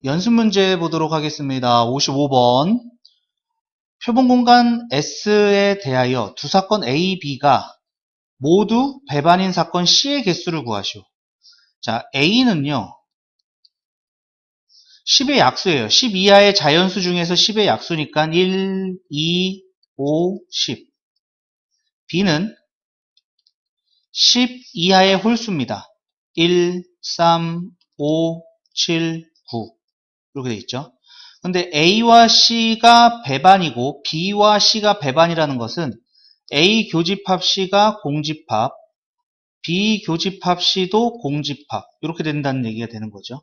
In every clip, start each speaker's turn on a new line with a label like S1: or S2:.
S1: 연습 문제 보도록 하겠습니다. 55번. 표본 공간 S에 대하여 두 사건 A, B가 모두 배반인 사건 C의 개수를 구하시오. 자, A는요, 10의 약수예요. 10 이하의 자연수 중에서 10의 약수니까 1, 2, 5, 10. B는 10 이하의 홀수입니다. 1, 3, 5, 7, 9. 이렇게 돼 있죠. 근데 A와 C가 배반이고 B와 C가 배반이라는 것은 A 교집합 C가 공집합, B 교집합 C도 공집합, 이렇게 된다는 얘기가 되는 거죠.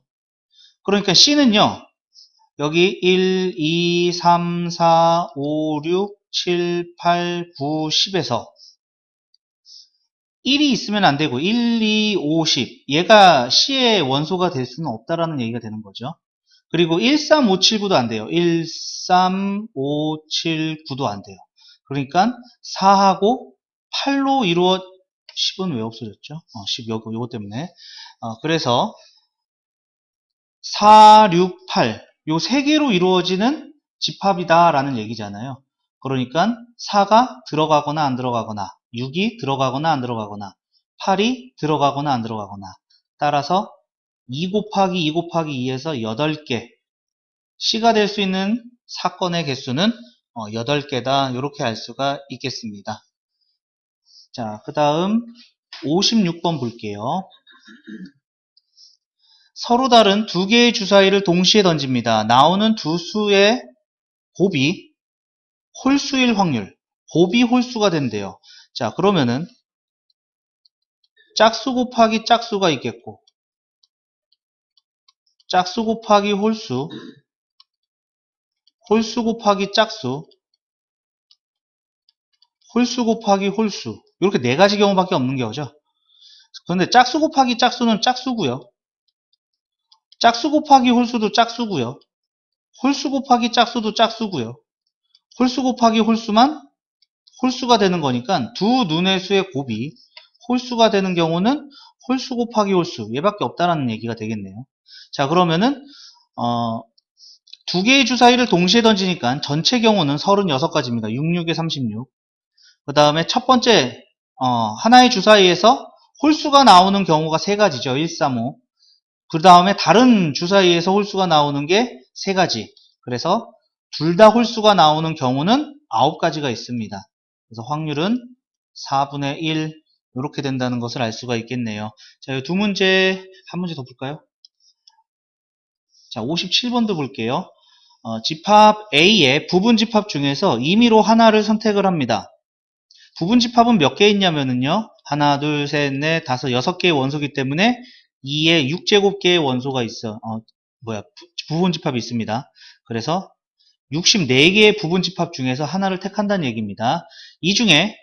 S1: 그러니까 C는요, 여기 1, 2, 3, 4, 5, 6, 7, 8, 9, 10에서 1이 있으면 안 되고 1, 2, 5, 10 얘가 C의 원소가 될 수는 없다라는 얘기가 되는 거죠. 그리고 1, 3, 5, 7, 9도 안 돼요. 1, 3, 5, 7, 9도 안 돼요. 그러니까 4하고 8로 이루어 10은 왜 없어졌죠? 10 요거 때문에. 그래서 4, 6, 8 요 세 개로 이루어지는 집합이다라는 얘기잖아요. 그러니까 4가 들어가거나 안 들어가거나 6이 들어가거나 안 들어가거나 8이 들어가거나 안 들어가거나 따라서 2 곱하기 2 곱하기 2에서 8개 C가 될 수 있는 사건의 개수는 8개다. 이렇게 알 수가 있겠습니다. 자, 그 다음 56번 볼게요. 서로 다른 두 개의 주사위를 동시에 던집니다. 나오는 두 수의 곱이 홀수일 확률, 곱이 홀수가 된대요. 자, 그러면은 짝수 곱하기 짝수가 있겠고 짝수 곱하기 홀수, 홀수 곱하기 짝수, 홀수 곱하기 홀수, 이렇게 네 가지 경우밖에 없는 거죠. 그런데 짝수 곱하기 짝수는 짝수고요. 짝수 곱하기 홀수도 짝수고요. 홀수 곱하기 짝수도 짝수고요. 홀수 곱하기 홀수만 홀수가 되는 거니까 두 눈의 수의 곱이 홀수가 되는 경우는 홀수 곱하기 홀수 얘밖에 없다라는 얘기가 되겠네요. 자, 그러면은 두 개의 주사위를 동시에 던지니까 전체 경우는 36가지입니다. 66에 36. 그 다음에 첫 번째 하나의 주사위에서 홀수가 나오는 경우가 세 가지죠. 1, 3, 5. 그 다음에 다른 주사위에서 홀수가 나오는 게 세 가지. 그래서 둘 다 홀수가 나오는 경우는 9가지가 있습니다. 그래서 확률은 4분의 1 이렇게 된다는 것을 알 수가 있겠네요. 자, 이 두 문제 한 문제 더 볼까요? 자, 57번도 볼게요. 집합 A의 부분집합 중에서 임의로 하나를 선택을 합니다. 부분집합은 몇 개 있냐면요. 하나, 둘, 셋, 넷, 다섯, 6개의 원소이기 때문에 2의 6제곱개의 원소가 있어. 부분집합이 있습니다. 그래서 64개의 부분집합 중에서 하나를 택한다는 얘기입니다. 이 중에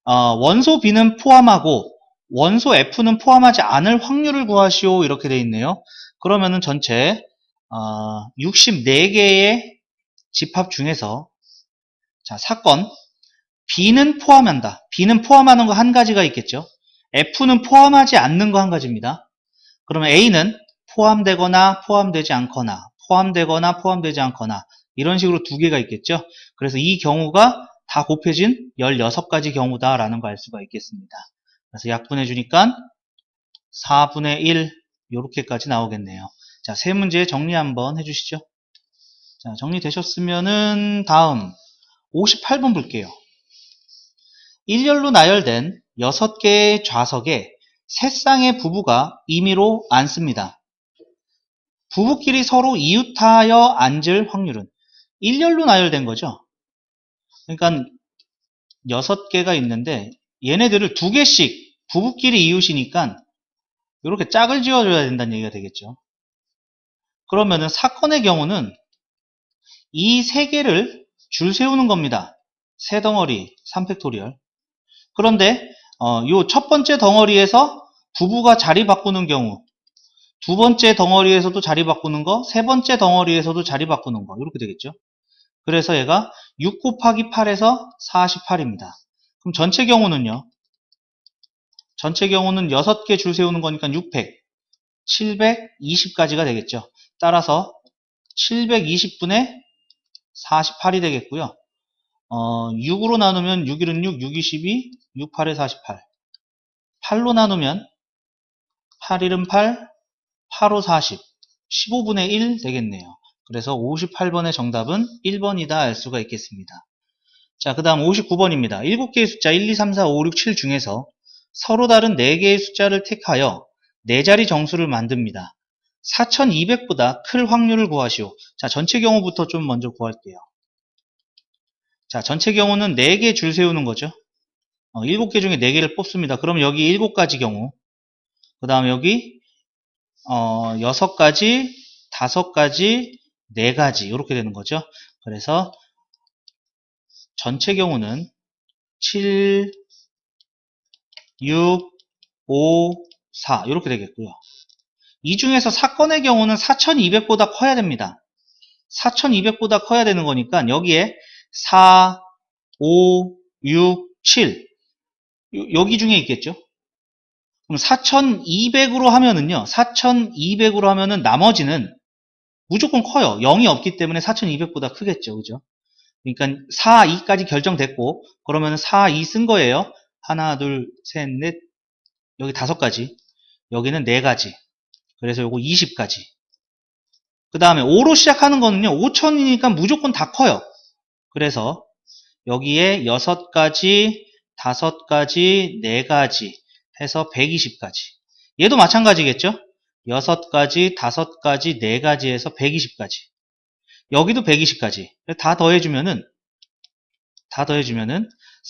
S1: 원소 B는 포함하고 원소 F는 포함하지 않을 확률을 구하시오. 이렇게 되어 있네요. 그러면은 전체 64개의 집합 중에서 자, 사건 B는 포함한다. B는 포함하는 거 한 가지가 있겠죠. F는 포함하지 않는 거 한 가지입니다. 그러면 A는 포함되거나 포함되지 않거나 포함되거나 포함되지 않거나 이런 식으로 두 개가 있겠죠. 그래서 이 경우가 다 곱해진 16가지 경우다라는 걸 알 수가 있겠습니다. 그래서 약분해 주니까 4분의 1 이렇게까지 나오겠네요. 자, 세 문제 정리 한번 해주시죠. 자, 정리되셨으면은 다음 58번 볼게요. 일렬로 나열된 6개의 좌석에 세 쌍의 부부가 임의로 앉습니다. 부부끼리 서로 이웃하여 앉을 확률은 일렬로 나열된 거죠. 그러니까 6개가 있는데 얘네들을 2개씩 부부끼리 이웃이니까 이렇게 짝을 지어줘야 된다는 얘기가 되겠죠. 그러면은 사건의 경우는 이 3개를 줄 세우는 겁니다. 세 덩어리 3팩토리얼. 그런데 요 첫 번째 덩어리에서 부부가 자리 바꾸는 경우, 두 번째 덩어리에서도 자리 바꾸는 거, 세 번째 덩어리에서도 자리 바꾸는 거 이렇게 되겠죠. 그래서 얘가 6 곱하기 8에서 48입니다. 그럼 전체 경우는요. 전체 경우는 6개 줄 세우는 거니까 600, 720까지가 되겠죠. 따라서 720분의 48이 되겠고요. 6으로 나누면 6일은 6, 6, 22, 6, 8에 48. 8로 나누면 8일은 8, 8, 5, 40. 15분의 1 되겠네요. 그래서 58번의 정답은 1번이다 알 수가 있겠습니다. 자, 그 다음 59번입니다. 7개의 숫자 1, 2, 3, 4, 5, 6, 7 중에서 서로 다른 4개의 숫자를 택하여 4자리 정수를 만듭니다. 4200보다 클 확률을 구하시오. 자, 전체 경우부터 좀 먼저 구할게요. 자, 전체 경우는 4개 줄 세우는 거죠. 7개 중에 4개를 뽑습니다. 그럼 여기 7가지 경우, 그 다음 여기 6가지, 5가지, 4가지 이렇게 되는 거죠. 그래서 전체 경우는 7, 6, 5, 4 이렇게 되겠고요. 이 중에서 사건의 경우는 4200보다 커야 됩니다. 4200보다 커야 되는 거니까 여기에 4, 5, 6, 7 여기 중에 있겠죠. 그럼 4200으로 하면은요. 4200으로 하면은 나머지는 무조건 커요. 0이 없기 때문에 4200보다 크겠죠. 그죠? 그러니까 4, 2까지 결정됐고 그러면은 4, 2 쓴 거예요. 하나, 둘, 셋, 넷 여기 5가지 여기는 4가지 그래서 요거 20가지 그 다음에 5로 시작하는 거는요 5000이니까 무조건 다 커요. 그래서 여기에 6가지 5가지 4가지 해서 120가지 얘도 마찬가지겠죠. 6가지 5가지 4가지 해서 120가지 여기도 120가지 다 더해주면은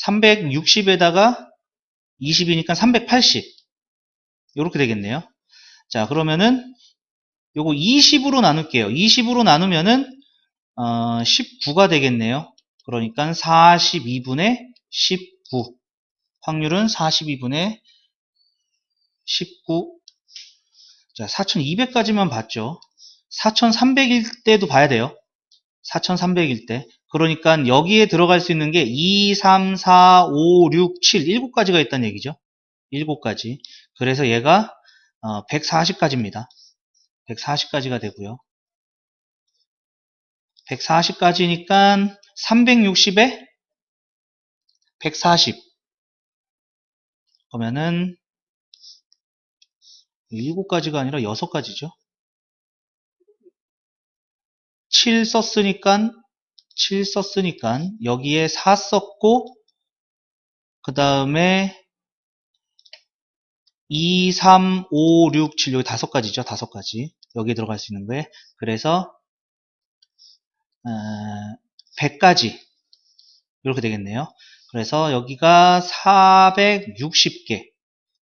S1: 360에다가 20이니까 380 이렇게 되겠네요. 자, 그러면은 요거 20으로 나눌게요. 20으로 나누면은 19가 되겠네요. 그러니까 42분의 19 확률은 42분의 19. 자, 4200까지만 봤죠. 4300일 때도 봐야 돼요. 4300일 때. 그러니까 여기에 들어갈 수 있는 게 2, 3, 4, 5, 6, 7, 7가지가 있다는 얘기죠. 7가지. 그래서 얘가 140까지입니다. 140까지가 되고요. 140까지니까 360에 140 그러면은 7가지가 아니라 6가지죠. 7 썼으니까 여기에 4 썼고 그 다음에 2, 3, 5, 6, 7 여기 5가지죠. 5가지 여기에 들어갈 수 있는 거에 그래서 100가지 이렇게 되겠네요. 그래서 여기가 460개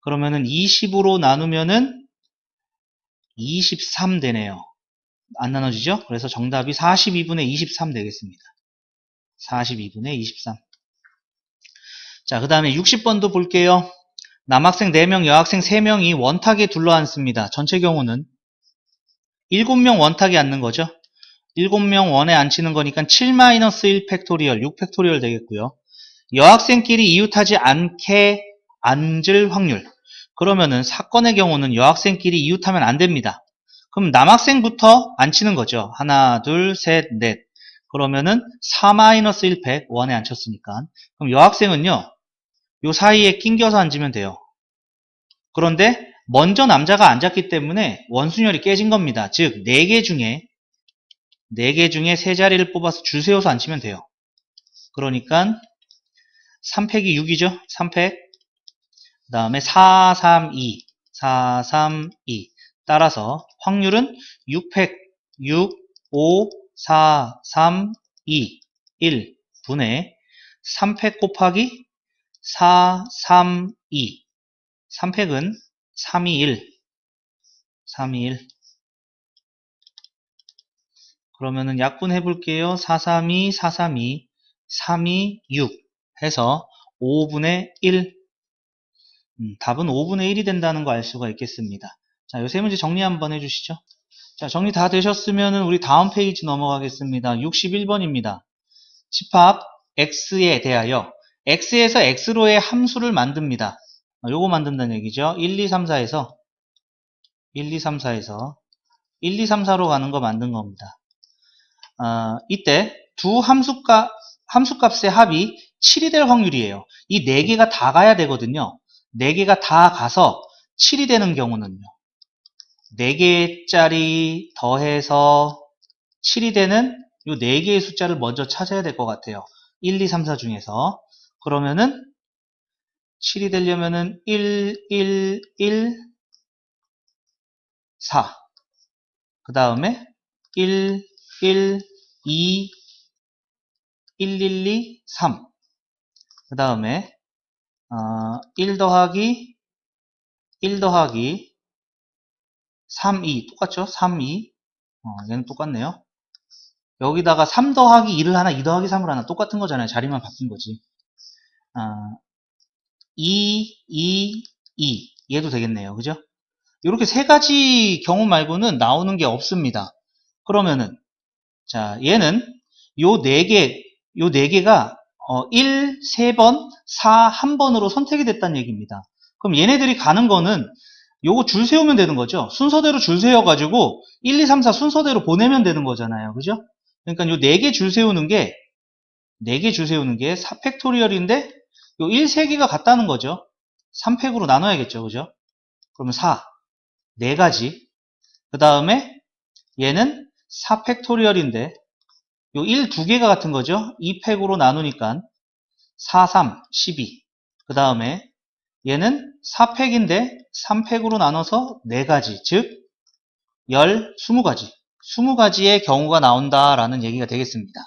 S1: 그러면은 20으로 나누면은 23 되네요. 안 나눠지죠? 그래서 정답이 42분의 23 되겠습니다. 42분의 23. 자, 그 다음에 60번도 볼게요. 남학생 4명, 여학생 3명이 원탁에 둘러앉습니다. 전체 경우는 7명 원탁에 앉는 거죠. 7명 원에 앉히는 거니까 7-1 팩토리얼, 6 팩토리얼 되겠고요. 여학생끼리 이웃하지 않게 앉을 확률. 그러면은 사건의 경우는 여학생끼리 이웃하면 안 됩니다. 그럼 남학생부터 앉히는 거죠. 하나, 둘, 셋, 넷. 그러면은 4-1팩 원에 앉혔으니까. 그럼 여학생은요. 요 사이에 낑겨서 앉으면 돼요. 그런데 먼저 남자가 앉았기 때문에 원순열이 깨진 겁니다. 즉 4개 중에 3자리를 뽑아서 줄 세워서 앉히면 돼요. 그러니까 3팩이 6이죠. 3팩. 그 다음에 4, 3, 2. 4, 3, 2. 따라서 확률은 6팩 6, 5, 4, 3, 2, 1 분의 3팩 곱하기 4, 3, 2. 3팩은 3, 2, 1. 3, 2, 1. 그러면은 약분해 볼게요. 4, 3, 2, 4, 3, 2, 3, 2, 6 해서 5분의 1. 답은 5분의 1이 된다는 거 알 수가 있겠습니다. 자, 요 세 문제 정리 한번 해주시죠. 자, 정리 다 되셨으면 우리 다음 페이지 넘어가겠습니다. 61번입니다. 집합 x에 대하여 x에서 x로의 함수를 만듭니다. 요거 만든다는 얘기죠. 1, 2, 3, 4에서 1, 2, 3, 4에서 1, 2, 3, 4로 가는 거 만든 겁니다. 이때 두 함수값의 합이 7이 될 확률이에요. 이 4개가 다 가야 되거든요. 4개가 다 가서 7이 되는 경우는요. 4개짜리 더해서 7이 되는 이 4개의 숫자를 먼저 찾아야 될 것 같아요. 1, 2, 3, 4 중에서. 그러면은 7이 되려면은 1, 1, 1, 4. 그 다음에 1, 1, 2, 1, 1, 2, 3. 그 다음에 1 더하기 1 더하기 3, 2. 똑같죠? 3, 2. 얘는 똑같네요. 여기다가 3 더하기 2를 하나, 2 더하기 3을 하나. 똑같은 거잖아요. 자리만 바뀐 거지. 2, 2, 2. 얘도 되겠네요. 그죠? 이렇게 세 가지 경우 말고는 나오는 게 없습니다. 그러면은, 자, 얘는 요 4개가 1, 3번, 4, 1번으로 선택이 됐다는 얘기입니다. 그럼 얘네들이 가는 거는 요거 줄 세우면 되는 거죠. 순서대로 줄 세워가지고 1, 2, 3, 4 순서대로 보내면 되는 거잖아요. 그죠? 그러니까 요 4개 줄 세우는 게 4팩토리얼인데 요 1, 3개가 같다는 거죠. 3팩으로 나눠야겠죠. 그죠? 그러면 4, 4가지. 그 다음에 얘는 4팩토리얼인데 요 1, 2개가 같은 거죠. 2팩으로 나누니까 4, 3, 12. 그 다음에 얘는 4팩인데 3팩으로 나눠서 4가지, 즉 20가지. 20가지의 경우가 나온다라는 얘기가 되겠습니다.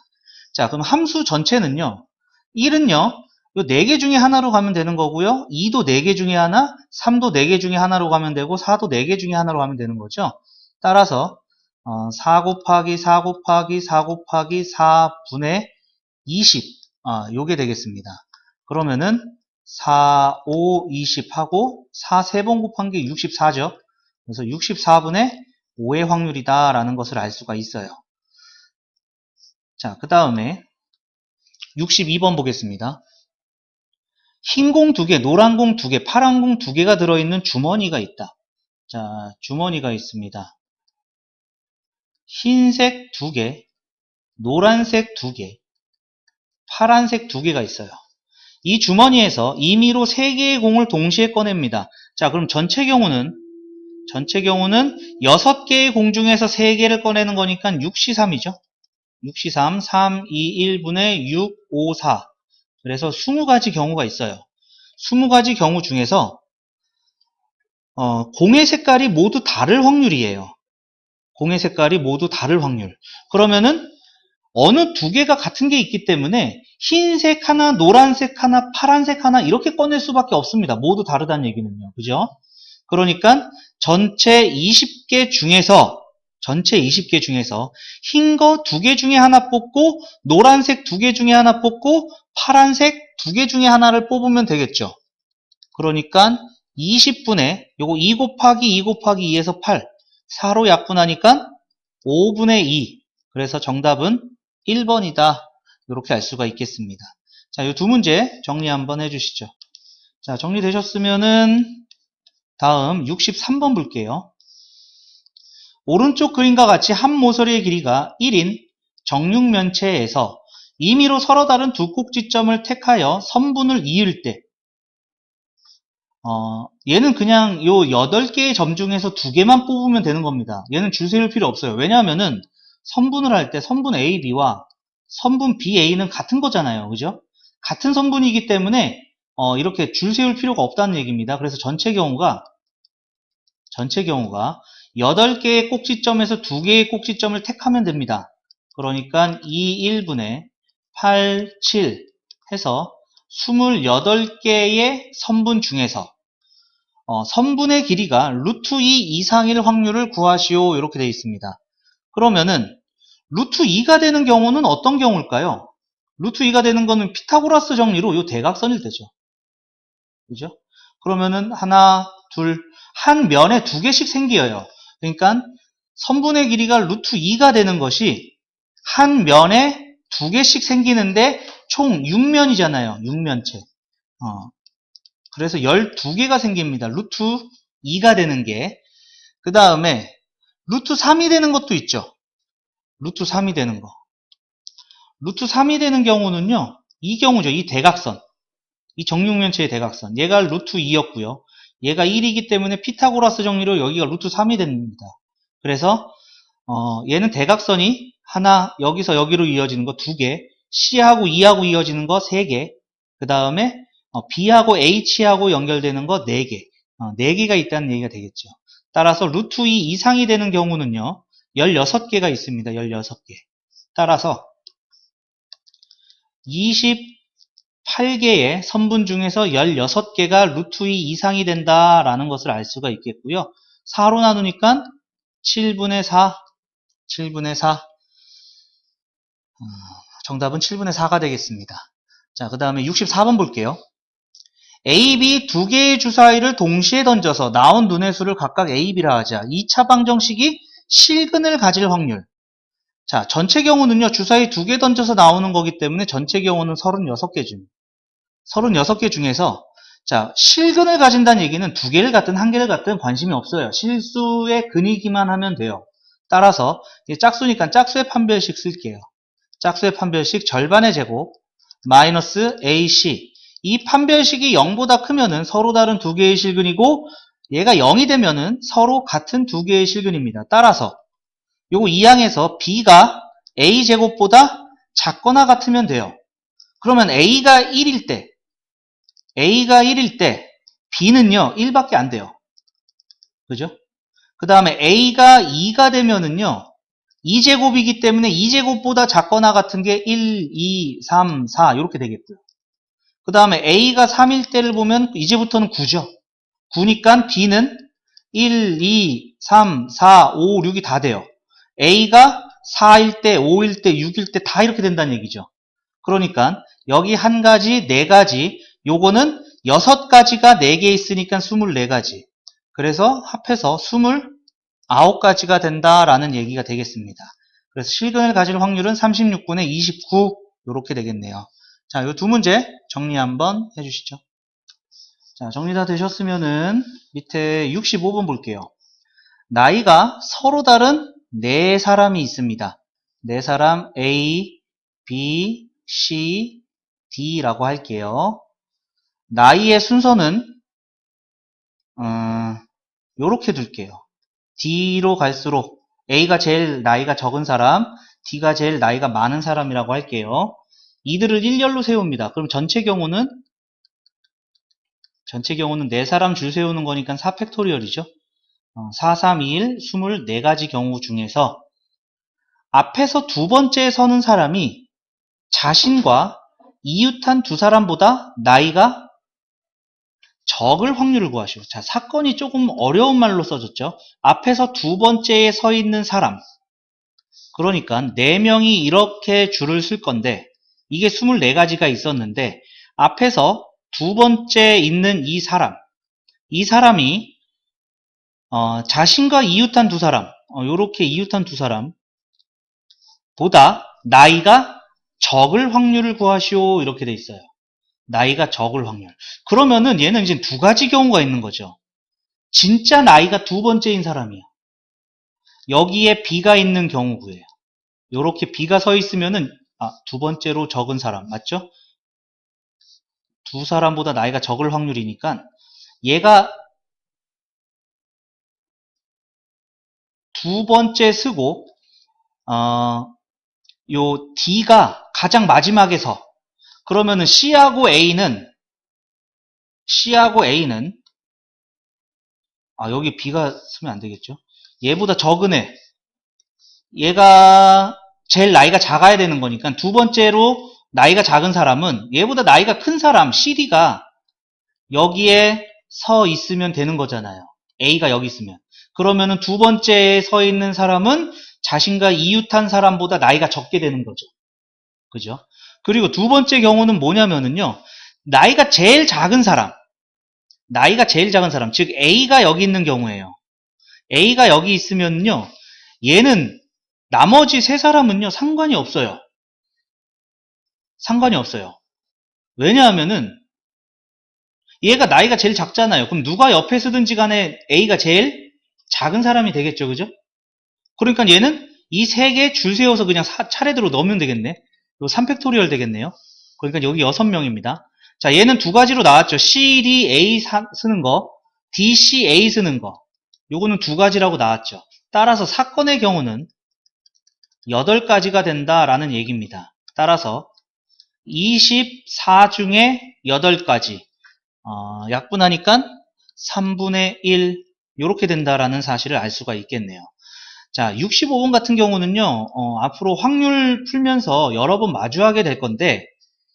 S1: 자, 그럼 함수 전체는요. 1은요. 요 4개 중에 하나로 가면 되는 거고요. 2도 4개 중에 하나, 3도 4개 중에 하나로 가면 되고 4도 4개 중에 하나로 가면 되는 거죠. 따라서 4 곱하기 4 곱하기 4 곱하기 4분의 20 요게 되겠습니다. 그러면은 4, 5, 20 하고 4 3번 곱한 게 64죠. 그래서 64분의 5의 확률이다 라는 것을 알 수가 있어요. 자, 그 다음에 62번 보겠습니다. 흰 공 2개, 노란 공 2개, 파란 공 2개가 들어있는 주머니가 있다. 자, 주머니가 있습니다. 흰색 2개, 노란색 2개, 파란색 2개가 있어요. 이 주머니에서 임의로 3개의 공을 동시에 꺼냅니다. 자, 그럼 전체 경우는 6개의 공 중에서 3개를 꺼내는 거니까 6C3이죠. 6C3, 3, 2, 1분의 6, 5, 4. 그래서 20가지 경우가 있어요. 20가지 경우 중에서 공의 색깔이 모두 다를 확률이에요. 공의 색깔이 모두 다를 확률. 그러면은 어느 2개가 같은 게 있기 때문에 흰색 하나, 노란색 하나, 파란색 하나 이렇게 꺼낼 수밖에 없습니다. 모두 다르다는 얘기는요. 그죠? 그러니까 전체 20개 중에서 흰 거 2개 중에 하나 뽑고 노란색 2개 중에 하나 뽑고 파란색 2개 중에 하나를 뽑으면 되겠죠. 그러니까 20분의 요거 2 곱하기 2 곱하기 2에서 8 4로 약분하니까 5분의 2. 그래서 정답은 1번이다. 이렇게 알 수가 있겠습니다. 자, 이 두 문제 정리 한번 해주시죠. 자, 정리되셨으면은 다음 63번 볼게요. 오른쪽 그림과 같이 한 모서리의 길이가 1인 정육면체에서 임의로 서로 다른 두 꼭지점을 택하여 선분을 이을 때 얘는 그냥 요 8개의 점 중에서 2개만 뽑으면 되는 겁니다. 얘는 줄 세울 필요 없어요. 왜냐하면은 선분을 할 때 선분 A, B와 선분 B, A는 같은 거잖아요. 그죠? 같은 선분이기 때문에 이렇게 줄 세울 필요가 없다는 얘기입니다. 그래서 전체 경우가 8개의 꼭지점에서 2개의 꼭지점을 택하면 됩니다. 그러니까 2, 1분의 8, 7 해서 28개의 선분 중에서 선분의 길이가 루트 2 이상일 확률을 구하시오. 이렇게 되어 있습니다. 그러면은 루트 2가 되는 경우는 어떤 경우일까요? 루트 2가 되는 거는 피타고라스 정리로 이 대각선일 때죠. 그죠? 그러면은 하나, 둘, 한 면에 2개씩 생겨요. 그러니까 선분의 길이가 루트 2가 되는 것이 한 면에 2개씩 생기는데 총 6면이잖아요. 6면체. 그래서 12개가 생깁니다. 루트 2가 되는 게. 그 다음에 루트 3이 되는 것도 있죠. 루트 3이 되는 거. 루트 3이 되는 경우는요. 이 경우죠. 이 대각선. 이 정육면체의 대각선. 얘가 루트 2였고요. 얘가 1이기 때문에 피타고라스 정리로 여기가 루트 3이 됩니다. 그래서 얘는 대각선이 하나, 여기서 여기로 이어지는 거 2개, C하고 E하고 이어지는 거 3개, 그 다음에 B하고 H하고 연결되는 거 4개, 4개가 있다는 얘기가 되겠죠. 따라서 루트 2 이상이 되는 경우는요, 16개가 있습니다. 16개. 따라서 28개의 선분 중에서 16개가 루트 2 이상이 된다라는 것을 알 수가 있겠고요. 4로 나누니까 7분의 4, 7분의 4. 정답은 7분의 4가 되겠습니다. 자, 그 다음에 64번 볼게요. A, B 두 개의 주사위를 동시에 던져서 나온 눈의 수를 각각 A, B라 하자. 2차 방정식이 실근을 가질 확률. 자, 전체 경우는요, 주사위 2개 던져서 나오는 거기 때문에 전체 경우는 36개 중. 36개 중에서, 자, 실근을 가진다는 얘기는 2개를 갖든 1개를 갖든 관심이 없어요. 실수의 근이기만 하면 돼요. 따라서, 짝수니까 짝수의 판별식 쓸게요. 짝수의 판별식 절반의 제곱, 마이너스 AC. 이 판별식이 0보다 크면은 서로 다른 2개의 실근이고, 얘가 0이 되면은 서로 같은 2개의 실근입니다. 따라서, 요거 2항에서 B가 A제곱보다 작거나 같으면 돼요. 그러면 A가 1일 때 B는요 1밖에 안 돼요. 그죠? 그 다음에 A가 2가 되면은요 2제곱이기 때문에 2제곱보다 작거나 같은 게 1, 2, 3, 4 이렇게 되겠고요. 그 다음에 A가 3일 때를 보면 이제부터는 9죠. 9니까 B는 1, 2, 3, 4, 5, 6이 다 돼요. A가 4일 때, 5일 때, 6일 때 다 이렇게 된다는 얘기죠. 그러니까 여기 한 가지, 네 가지, 요거는 6가지가 4개 있으니까 24가지. 그래서 합해서 29가지가 된다라는 얘기가 되겠습니다. 그래서 실근을 가질 확률은 36분의 29 이렇게 되겠네요. 자, 요 두 문제 정리 한번 해주시죠. 자, 정리 다 되셨으면은 밑에 65번 볼게요. 나이가 서로 다른 4사람이 있습니다. 4사람 A, B, C, D라고 할게요. 나이의 순서는 요렇게 둘게요. D로 갈수록 A가 제일 나이가 적은 사람, D가 제일 나이가 많은 사람이라고 할게요. 이들을 일렬로 세웁니다. 그럼 전체 경우는 4사람 줄 세우는 거니까 4팩토리얼이죠. 4, 3, 2, 1, 24가지 경우 중에서 앞에서 두 번째에 서는 사람이 자신과 이웃한 두 사람보다 나이가 적을 확률을 구하시오. 자, 사건이 조금 어려운 말로 써졌죠. 앞에서 두 번째에 서 있는 사람. 그러니까 4명이 이렇게 줄을 쓸 건데 이게 24가지가 있었는데 앞에서 두 번째 있는 이 사람이 자신과 이웃한 두 사람, 요렇게 이웃한 두 사람 보다 나이가 적을 확률을 구하시오. 이렇게 돼 있어요. 나이가 적을 확률. 그러면은 얘는 이제 두 가지 경우가 있는 거죠. 진짜 나이가 두 번째인 사람이에요. 여기에 B가 있는 경우고요. 요렇게 B가 서 있으면은 두 번째로 적은 사람 맞죠? 두 사람보다 나이가 적을 확률이니까 얘가 두 번째 쓰고 요 D가 가장 마지막에 서. 그러면은 C하고 A는 여기 B가 쓰면 안 되겠죠? 얘보다 적은 애. 얘가 제일 나이가 작아야 되는 거니까 두 번째로 나이가 작은 사람은 얘보다 나이가 큰 사람 CD가 여기에 서 있으면 되는 거잖아요. A가 여기 있으면. 그러면은 두 번째에 서 있는 사람은 자신과 이웃한 사람보다 나이가 적게 되는 거죠. 그죠? 그리고 두 번째 경우는 뭐냐면은요. 나이가 제일 작은 사람, 즉 A가 여기 있는 경우예요. A가 여기 있으면요. 얘는 나머지 세 사람은요. 상관이 없어요. 왜냐하면은 얘가 나이가 제일 작잖아요. 그럼 누가 옆에 쓰든지 간에 A가 제일 작은 사람이 되겠죠. 그죠? 그러니까 얘는 이 세 개 줄 세워서 그냥 차례대로 넣으면 되겠네. 요 3팩토리얼 되겠네요. 그러니까 여기 6명입니다. 자, 얘는 두 가지로 나왔죠. C, D, A 쓰는 거, D, C, A 쓰는 거. 요거는 두 가지라고 나왔죠. 따라서 사건의 경우는 8가지가 된다라는 얘기입니다. 따라서 24 중에 8가지. 약분하니까 3분의 1 이렇게 된다라는 사실을 알 수가 있겠네요. 자, 65번 같은 경우는요, 앞으로 확률 풀면서 여러 번 마주하게 될 건데,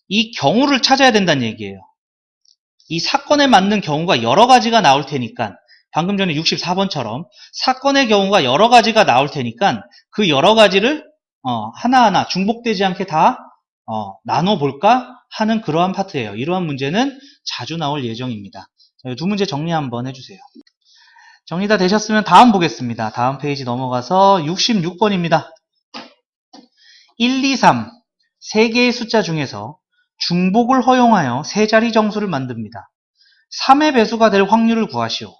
S1: 이 경우를 찾아야 된다는 얘기예요. 이 사건에 맞는 경우가 여러 가지가 나올 테니까, 방금 전에 64번처럼 사건의 경우가 여러 가지가 나올 테니까, 그 여러 가지를 하나하나 중복되지 않게 다 나눠볼까 하는 그러한 파트예요. 이러한 문제는 자주 나올 예정입니다. 자, 두 문제 정리 한번 해주세요. 정리 다 되셨으면 다음 보겠습니다. 다음 페이지 넘어가서 66번입니다. 1, 2, 3 세 개의 숫자 중에서 중복을 허용하여 세 자리 정수를 만듭니다. 3의 배수가 될 확률을 구하시오.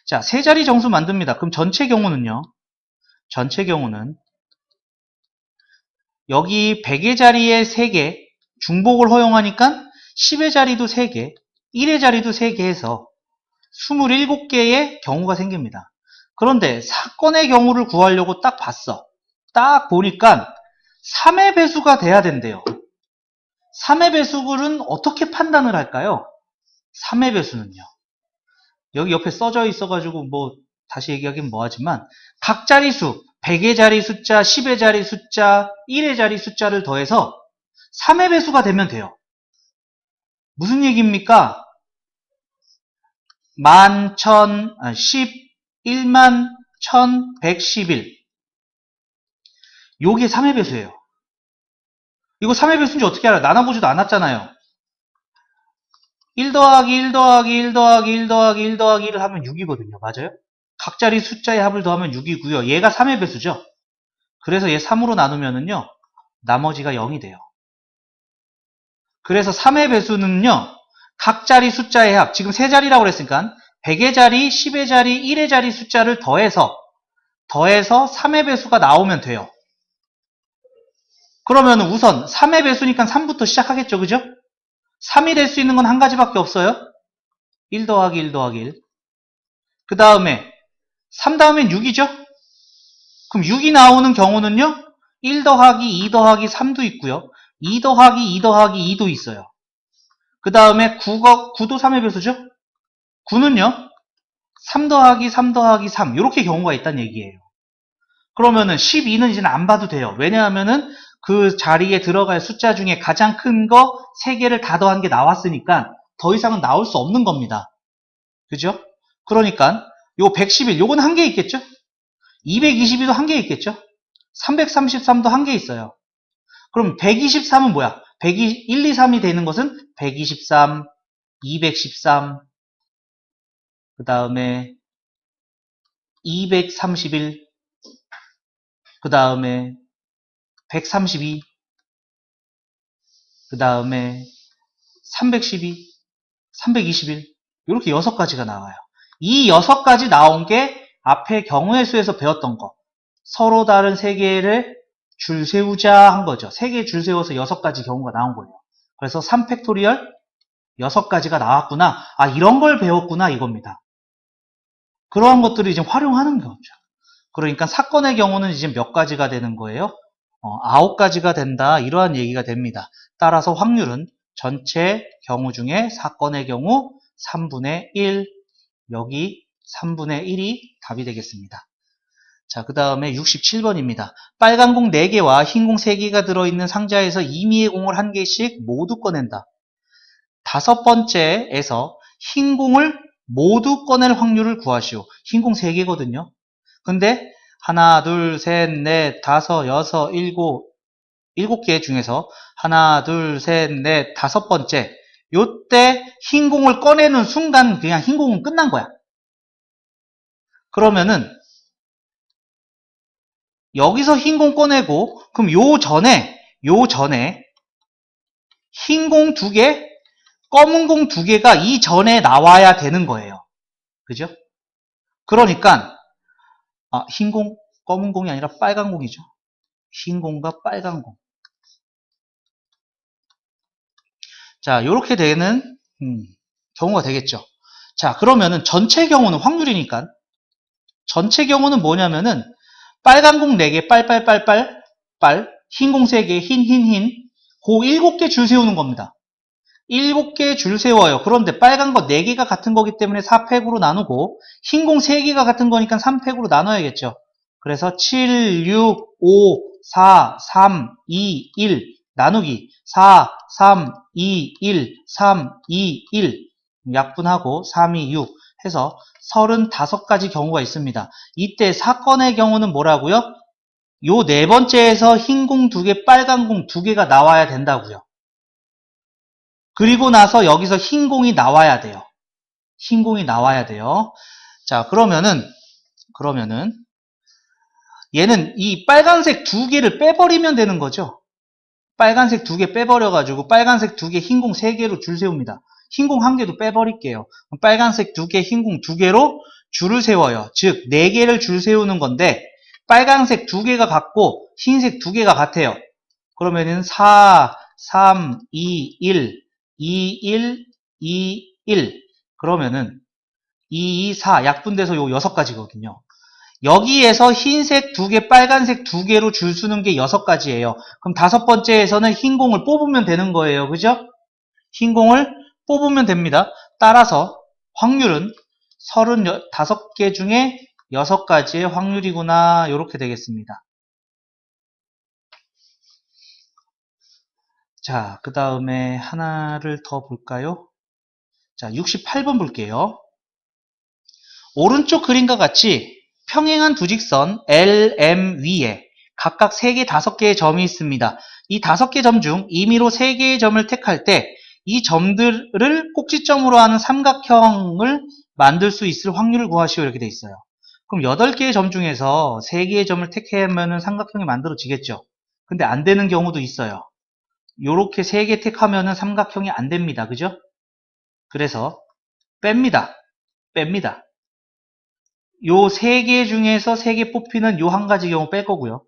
S1: 자, 세 자리 정수 만듭니다. 그럼 전체 경우는요. 전체 경우는 여기 100의 자리에 3개 중복을 허용하니까 10의 자리도 3개, 1의 자리도 3개 해서 27개의 경우가 생깁니다. 그런데 사건의 경우를 구하려고 딱 봤어. 딱 보니까 3의 배수가 돼야 된대요. 3의 배수를 어떻게 판단을 할까요? 3의 배수는요. 여기 옆에 써져 있어가지고 뭐 다시 얘기하긴 뭐하지만 각 자리수 100의 자리 숫자, 10의 자리 숫자, 1의 자리 숫자를 더해서 3의 배수가 되면 돼요. 무슨 얘기입니까? 1만 1111 요게 3의 배수예요. 이거 3의 배수인지 어떻게 알아요? 나눠보지도 않았잖아요. 1 더하기 1 더하기 1 더하기 1 더하기 1 더하기 1을 하면 6이거든요. 맞아요? 각 자리 숫자의 합을 더하면 6이고요. 얘가 3의 배수죠. 그래서 얘 3으로 나누면은요. 나머지가 0이 돼요. 그래서 3의 배수는요. 각 자리 숫자의 합, 지금 세 자리라고 그랬으니까 100의 자리, 10의 자리, 1의 자리 숫자를 더해서 3의 배수가 나오면 돼요. 그러면 우선 3의 배수니까 3부터 시작하겠죠. 그죠? 3이 될 수 있는 건 한 가지밖에 없어요. 1 더하기 1 더하기 1. 그 다음에 3 다음엔 6이죠. 그럼 6이 나오는 경우는요. 1 더하기 2 더하기 3도 있고요. 2 더하기 2 더하기 2도 있어요. 그 다음에 9도 3의 배수죠. 9는요. 3 더하기 3 더하기 3 이렇게 경우가 있다는 얘기예요. 그러면은 12는 이제는 안 봐도 돼요. 왜냐하면은 그 자리에 들어갈 숫자 중에 가장 큰 거 3개를 다 더한 게 나왔으니까 더 이상은 나올 수 없는 겁니다. 그죠? 그러니까 요 111, 요건 한 개 있겠죠? 222도 한 개 있겠죠? 333도 한 개 있어요. 그럼 123은 뭐야? 1 2 3이 되는 것은 123, 213, 그 다음에 231, 그 다음에 132, 그 다음에 312, 321 이렇게 6가지가 나와요. 이 6가지 나온 게 앞에 경우의 수에서 배웠던 거 서로 다른 3개를 줄 세우자 한 거죠. 3개 줄 세워서 6가지 경우가 나온 거예요. 그래서 3팩토리얼 6가지가 나왔구나. 아, 이런 걸 배웠구나 이겁니다. 그러한 것들을 이제 활용하는 거죠. 그러니까 사건의 경우는 이제 몇 가지가 되는 거예요? 9가지가 된다. 이러한 얘기가 됩니다. 따라서 확률은 전체 경우 중에 사건의 경우 3분의 1, 여기 3분의 1이 답이 되겠습니다. 자, 그 다음에 67번입니다. 빨간 공 4개와 흰 공 3개가 들어있는 상자에서 임의의 공을 1개씩 모두 꺼낸다. 5번째에서 흰 공을 모두 꺼낼 확률을 구하시오. 흰 공 3개거든요. 근데 하나, 둘, 셋, 넷, 다섯, 여섯, 일곱 7개 중에서 하나, 둘, 셋, 넷, 5번째 요때 흰 공을 꺼내는 순간 그냥 흰 공은 끝난 거야. 그러면은 여기서 흰 공 꺼내고 그럼 요 전에 흰 공 2개 검은 공 두 개가 이전에 나와야 되는 거예요. 그죠? 그러니까 흰 공, 검은 공이 아니라 빨간 공이죠. 흰 공과 빨간 공. 자, 요렇게 되는 경우가 되겠죠. 자, 그러면은 전체 경우는 확률이니까 전체 경우는 뭐냐면은 빨간 공 4개 빨 흰 공 3개 흰 고 7개 줄 세우는 겁니다. 7개 줄 세워요. 그런데 빨간 거 4개가 같은 거기 때문에 4팩으로 나누고 흰 공 3개가 같은 거니까 3팩으로 나눠야겠죠. 그래서 7, 6, 5, 4, 3, 2, 1 나누기 4, 3, 2, 1, 3, 2, 1 약분하고 3, 2, 6 해서 35가지 경우가 있습니다. 이때 사건의 경우는 뭐라고요? 요 네 번째에서 흰 공 2개, 빨간 공 2개가 나와야 된다고요. 그리고 나서 여기서 흰 공이 나와야 돼요. 흰 공이 나와야 돼요. 자, 그러면은 얘는 이 빨간색 2개를 빼버리면 되는 거죠. 빨간색 2개 빼버려가지고 빨간색 2개, 흰 공 3개로 줄 세웁니다. 흰 공 1개도 빼버릴게요. 빨간색 2개, 흰 공 2개로 줄을 세워요. 즉 4개를 줄 세우는 건데 빨간색 2개가 같고 흰색 2개가 같아요. 그러면은 4, 3, 2, 1, 2, 1, 2, 1 그러면은 2, 2, 4 약분돼서 요 6가지거든요. 여기에서 흰색 2개, 빨간색 2개로 줄 서는 게 6가지예요. 그럼 5번째에서는 흰 공을 뽑으면 되는 거예요. 그죠? 흰 공을 뽑으면 됩니다. 따라서 확률은 35개 중에 6가지의 확률이구나. 이렇게 되겠습니다. 자, 그 다음에 하나를 더 볼까요? 자, 68번 볼게요. 오른쪽 그림과 같이 평행한 두 직선 LM 위에 각각 3개, 5개의 점이 있습니다. 이 5개 점 중 임의로 3개의 점을 택할 때 이 점들을 꼭지점으로 하는 삼각형을 만들 수 있을 확률을 구하시오 이렇게 돼 있어요. 그럼 8개의 점 중에서 3개의 점을 택하면 삼각형이 만들어지겠죠. 근데 안 되는 경우도 있어요. 요렇게 3개 택하면 삼각형이 안 됩니다. 그죠? 그래서 뺍니다. 요 3개 중에서 3개 뽑히는 요 한 가지 경우 뺄 거고요.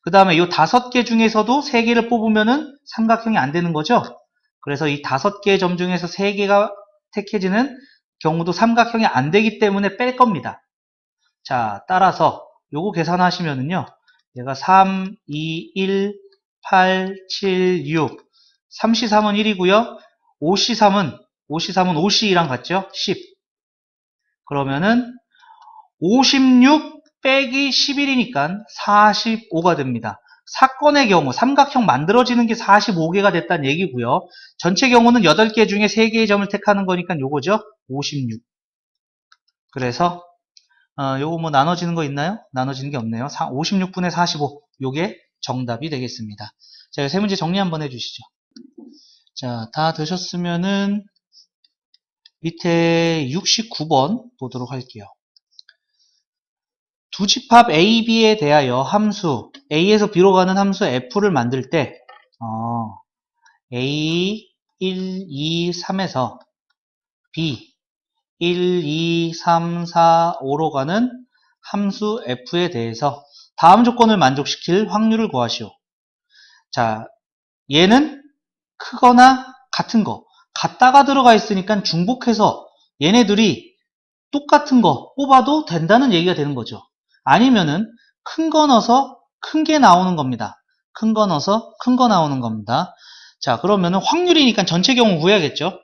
S1: 그 다음에 요 5개 중에서도 3개를 뽑으면은 삼각형이 안 되는 거죠. 그래서 이 5개의 점 중에서 3개가 택해지는 경우도 삼각형이 안 되기 때문에 뺄 겁니다. 자, 따라서 요거 계산하시면은요. 얘가 3, 2, 1, 8, 7, 6 3C3은 1이고요. 5C3은 5C2랑 같죠? 10 그러면은 56 빼기 11이니까 45가 됩니다. 사건의 경우 삼각형 만들어지는 게 45개가 됐다는 얘기고요. 전체 경우는 8개 중에 3개의 점을 택하는 거니까 요거죠. 56. 그래서 요거 뭐 나눠지는 거 있나요? 나눠지는 게 없네요. 56분의 45 요게 정답이 되겠습니다. 자, 세 문제 정리 한번 해주시죠. 자, 다 되셨으면은 밑에 69번 보도록 할게요. 두 집합 A, B에 대하여 함수 A에서 B로 가는 함수 F를 만들 때 A 1, 2, 3에서 B 1, 2, 3, 4, 5로 가는 함수 F에 대해서 다음 조건을 만족시킬 확률을 구하시오. 자, 얘는 크거나 같은 거 같다가 들어가 있으니까 중복해서 얘네들이 똑같은 거 뽑아도 된다는 얘기가 되는 거죠. 아니면은 큰 거 넣어서 큰 게 나오는 겁니다. 큰 거 넣어서 큰 거 나오는 겁니다. 자, 그러면은 확률이니까 전체 경우 구해야겠죠.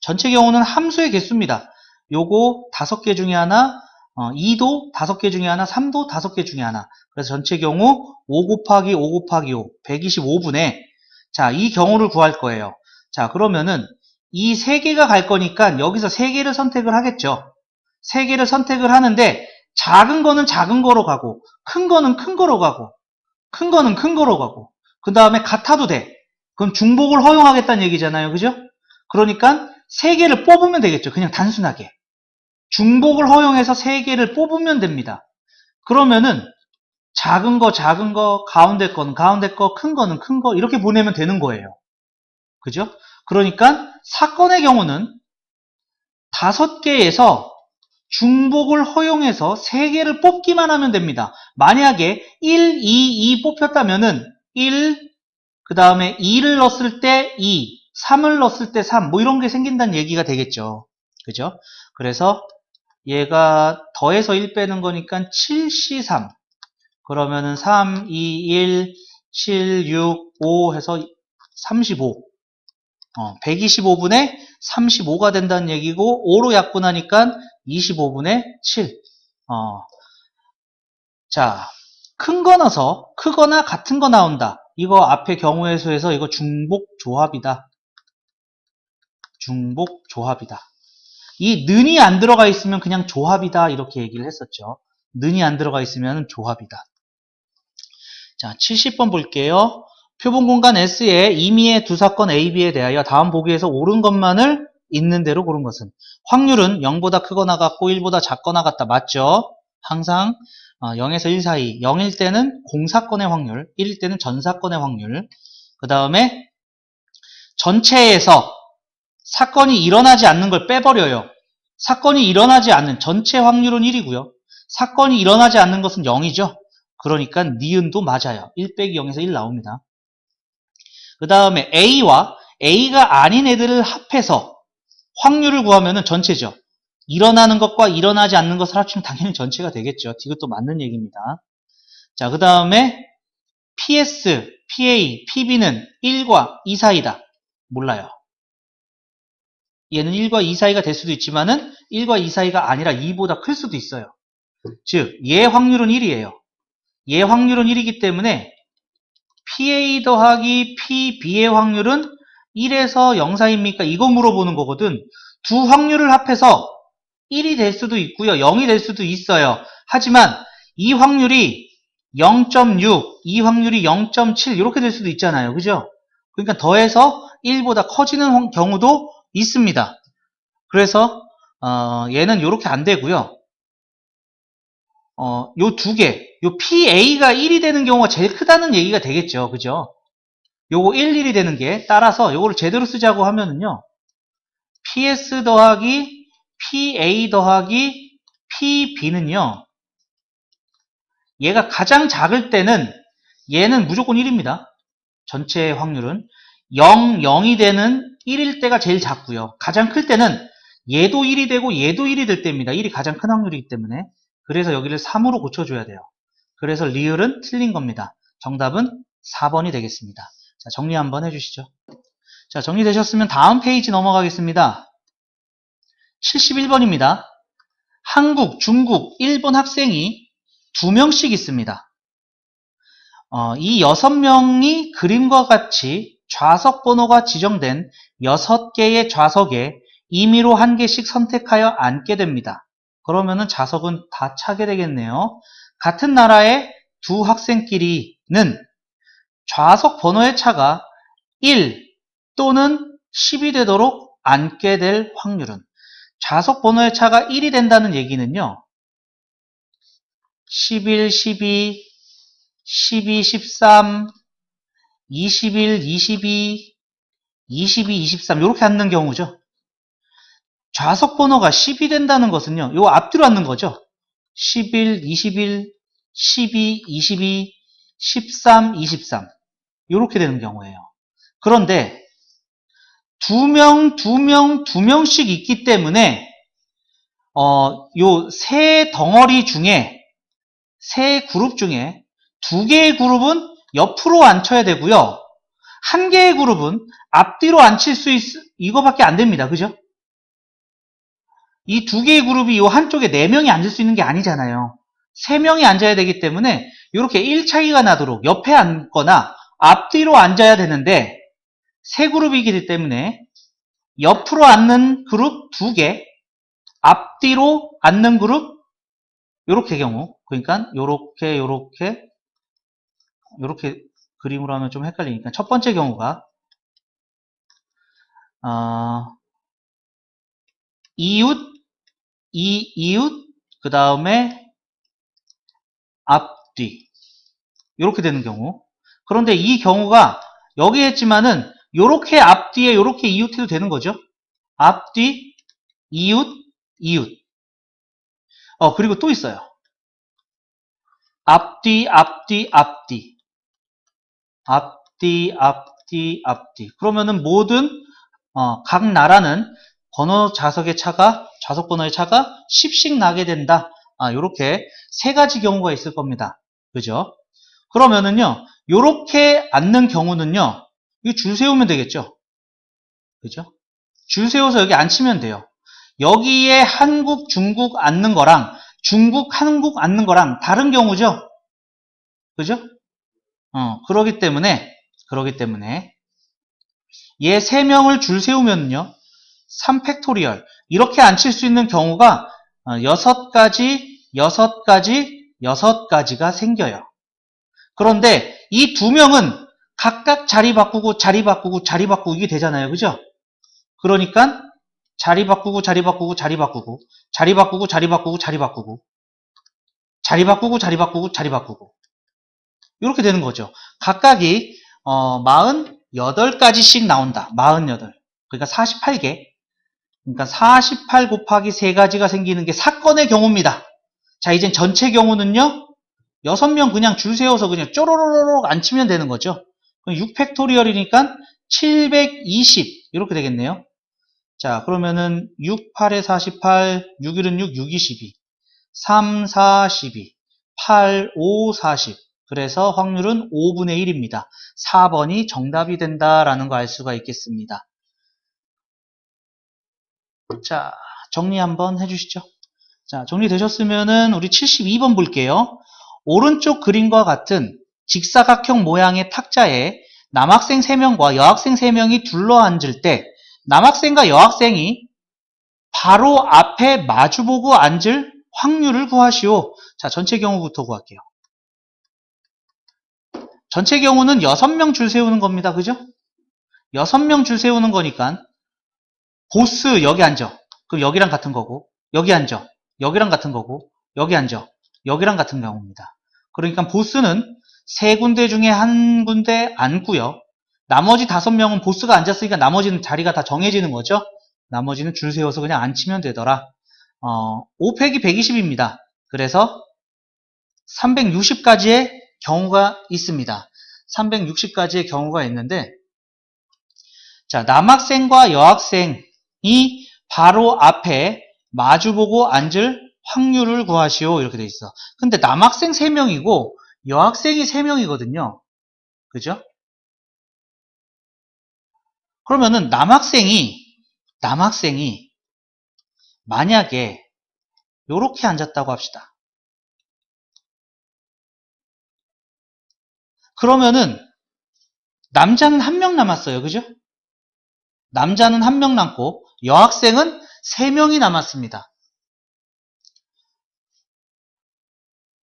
S1: 전체 경우는 함수의 개수입니다. 요거 5개 중에 하나, 2도 5개 중에 하나, 3도 5개 중에 하나. 그래서 전체 경우 5 곱하기 5 곱하기 5, 125분의 자, 이 경우를 구할 거예요. 자, 그러면은 이 3개가 갈 거니까 여기서 3개를 선택을 하겠죠. 3개를 선택을 하는데 작은 거는 작은 거로 가고 큰 거는 큰 거로 가고 큰 거는 큰 거로 가고 그 다음에 같아도 돼. 그럼 중복을 허용하겠다는 얘기잖아요. 그죠? 그러니까 3개를 뽑으면 되겠죠. 그냥 단순하게. 중복을 허용해서 3개를 뽑으면 됩니다. 그러면은 작은 거, 가운데 거는 가운데 거, 큰 거는 큰 거 이렇게 보내면 되는 거예요. 그죠? 그러니까 사건의 경우는 5개에서 중복을 허용해서 3개를 뽑기만 하면 됩니다. 만약에 1, 2, 2 뽑혔다면은 1, 그 다음에 2를 넣었을 때 2, 3을 넣었을 때 3, 뭐 이런 게 생긴다는 얘기가 되겠죠. 그죠? 그래서 얘가 더해서 1 빼는 거니까 7C3. 그러면은 3, 2, 1, 7, 6, 5 해서 35. 125분의 35가 된다는 얘기고 5로 약분하니까 25분의 7. 자, 큰 거 넣어서 크거나 같은 거 나온다. 이거 앞에 경우의 수에서 이거 중복 조합이다. 중복 조합이다. 이 는이 안 들어가 있으면 그냥 조합이다 이렇게 얘기를 했었죠. 는이 안 들어가 있으면 조합이다. 자, 70번 볼게요. 표본 공간 S의 임의의 두 사건 A, B에 대하여 다음 보기에서 옳은 것만을 있는 대로 고른 것은 확률은 0보다 크거나 같고 1보다 작거나 같다. 맞죠? 항상 0에서 1 사이 0일 때는 공사건의 확률, 1일 때는 전사건의 확률. 그 다음에 전체에서 사건이 일어나지 않는 걸 빼버려요. 사건이 일어나지 않는 전체 확률은 1이고요. 사건이 일어나지 않는 것은 0이죠. 그러니까 니은도 맞아요. 1 빼기 0에서 1 나옵니다. 그 다음에 A와 A가 아닌 애들을 합해서 확률을 구하면 전체죠. 일어나는 것과 일어나지 않는 것을 합치면 당연히 전체가 되겠죠. 이것도 맞는 얘기입니다. 자, 그 다음에 PS, PA, PB는 1과 2 사이다. 몰라요. 얘는 1과 2 사이가 될 수도 있지만은 1과 2 사이가 아니라 2보다 클 수도 있어요. 즉, 얘 확률은 1이에요. 얘 확률은 1이기 때문에 PA 더하기 PB의 확률은 1에서 0 사이입니까? 이거 물어보는 거거든. 두 확률을 합해서 1이 될 수도 있고요. 0이 될 수도 있어요. 하지만 이 확률이 0.6, 이 확률이 0.7 이렇게 될 수도 있잖아요. 그죠? 그러니까 더해서 1보다 커지는 경우도 있습니다. 그래서 얘는 이렇게 안 되고요. 요 두 개, 요 PA가 1이 되는 경우가 제일 크다는 얘기가 되겠죠. 그죠? 요거 1, 1이 되는 게 따라서 요거를 제대로 쓰자고 하면은요. PS 더하기 PA 더하기 PB는요. 얘가 가장 작을 때는 얘는 무조건 1입니다. 전체 확률은 0, 0이 되는 1일 때가 제일 작고요. 가장 클 때는 얘도 1이 되고 얘도 1이 될 때입니다. 1이 가장 큰 확률이기 때문에. 그래서 여기를 3으로 고쳐줘야 돼요. 그래서 리을은 틀린 겁니다. 정답은 4번이 되겠습니다. 자, 정리 한번 해주시죠. 자, 정리되셨으면 다음 페이지 넘어가겠습니다. 71번입니다. 한국, 중국, 일본 학생이 2명씩 있습니다. 이 6명이 그림과 같이 좌석 번호가 지정된 6개의 좌석에 임의로 1개씩 선택하여 앉게 됩니다. 그러면은 좌석은 다 차게 되겠네요. 같은 나라의 두 학생끼리는 좌석 번호의 차가 1 또는 10이 되도록 앉게 될 확률은 좌석 번호의 차가 1이 된다는 얘기는요. 11, 12, 12, 13, 21, 22, 22, 23 이렇게 앉는 경우죠. 좌석 번호가 10이 된다는 것은요. 요 앞뒤로 앉는 거죠. 11, 21, 12, 22, 13, 23 이렇게 되는 경우예요. 그런데 2명, 2명, 2명씩 있기 때문에 요 세 덩어리 중에 세 그룹 중에 2개의 그룹은 옆으로 앉혀야 되고요. 1개의 그룹은 앞뒤로 앉힐 수 이거밖에 안 됩니다. 그죠? 이 2개의 그룹이 이 한쪽에 4명이 앉을 수 있는 게 아니잖아요. 3명이 앉아야 되기 때문에 이렇게 1 차이가 나도록 옆에 앉거나 앞뒤로 앉아야 되는데 세 그룹이기 때문에 옆으로 앉는 그룹 2개, 앞뒤로 앉는 그룹 요렇게 경우, 그러니까 요렇게 그림으로 하면 좀 헷갈리니까 첫 번째 경우가 이웃 그 다음에 앞뒤 이렇게 되는 경우. 그런데 이 경우가 여기 했지만은 요렇게 앞뒤에 이렇게 이웃해도 되는 거죠. 앞뒤, 이웃, 이웃. 그리고 또 있어요. 앞뒤, 앞뒤, 앞뒤. 앞뒤, 앞뒤, 앞뒤. 그러면은 모든 각 나라는 좌석 번호의 차가 10씩 나게 된다. 요렇게 세 가지 경우가 있을 겁니다. 그죠? 그러면은요, 요렇게 앉는 경우는요, 이 줄 세우면 되겠죠? 그죠? 줄 세워서 여기 앉히면 돼요. 여기에 한국, 중국 앉는 거랑 중국, 한국 앉는 거랑 다른 경우죠? 그죠? 그러기 때문에 얘 3명을 줄 세우면요, 3팩토리얼 이렇게 앉힐 수 있는 경우가 6가지, 6가지가 생겨요. 그런데 이 2명은 각각 자리 바꾸고 이게 되잖아요. 그죠? 그러니까 자리 바꾸고 이렇게 되는 거죠. 각각이 48가지씩 나온다. 48. 그러니까 48개. 그러니까 48 곱하기 3가지가 생기는 게 사건의 경우입니다. 자, 이젠 전체 경우는요. 6명 그냥 줄 세워서 그냥 쪼로로록 앉히면 되는 거죠. 그럼 6팩토리얼이니까 720 이렇게 되겠네요. 자, 그러면은 6, 8에 48, 6, 1은 6, 6, 2, 12, 3, 4, 12, 8, 5, 40. 그래서 확률은 5분의 1입니다. 4번이 정답이 된다라는 거 알 수가 있겠습니다. 자, 정리 한번 해주시죠. 자, 정리되셨으면은 우리 72번 볼게요. 오른쪽 그림과 같은 직사각형 모양의 탁자에 남학생 3명과 여학생 3명이 둘러앉을 때 남학생과 여학생이 바로 앞에 마주보고 앉을 확률을 구하시오. 자, 전체 경우부터 구할게요. 전체 경우는 6명 줄 세우는 겁니다. 그죠? 6명 줄 세우는 거니까 보스 여기 앉아. 그럼 여기랑 같은 거고, 여기 앉아. 여기랑 같은 거고, 여기 앉아. 여기랑 같은 경우입니다. 그러니까 보스는 3군데 중에 1군데 앉고요. 나머지 5명은 보스가 앉았으니까 나머지는 자리가 다 정해지는 거죠. 나머지는 줄 세워서 그냥 앉히면 되더라. 5 빼기 120입니다. 그래서 360가지의 경우가 있습니다. 360가지의 경우가 있는데, 자, 남학생과 여학생이 바로 앞에 마주보고 앉을 확률을 구하시오. 이렇게 돼 있어. 근데 남학생 3명이고 여학생이 3명이거든요. 그죠? 그러면은 남학생이 만약에 요렇게 앉았다고 합시다. 그러면은 남자는 1명 남았어요. 그죠? 남자는 1명 남고 여학생은 3명이 남았습니다.